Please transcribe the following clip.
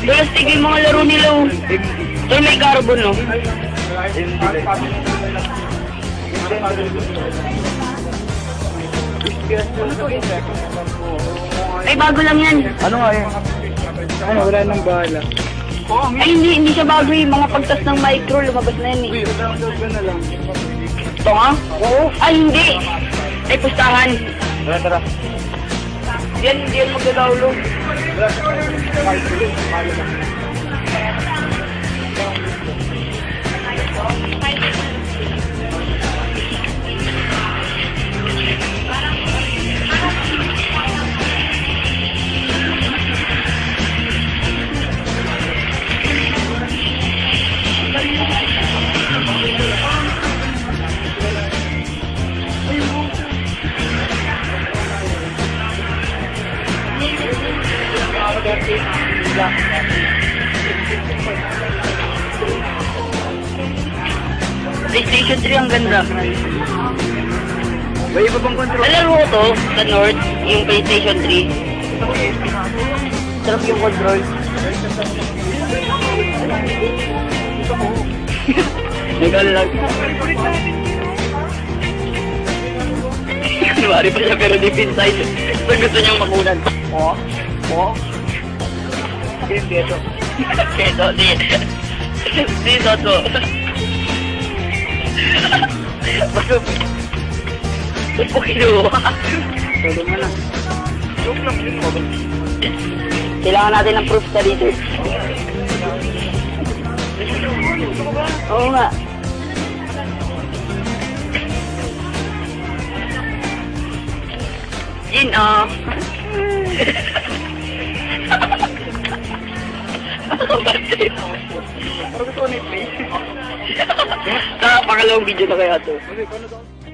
Plastic yung mga laro nila, oh. Tol, may carbon, no? Ay, bago lang yan. Ano nga yun? Ano, wala nang bahala. Ay, hindi siya bago eh. Mga pagtas ng micro, lumabas na yan eh. Download ka na lang. Ito nga? Oo. Ay, hindi. Ay, pustahan. Tara, tara. Hindi yan magda-download. PlayStation 3 ang ganda. May iba bang control? Alaro ko to sa North, yung PlayStation 3. Sarap yung control. Nagal lang. Kunwari pa siya pero deep inside. So gusto niyang makunan. Dito. Dito, dito. Dito to. Ba't po kinuha? Todo mo na. Joke lang yun mo. Kailangan natin ng proof sa dito. Oo nga. Jin, Parang gusto ko na i-play. Sa pangalawang video na kaya to. Okay, paano to?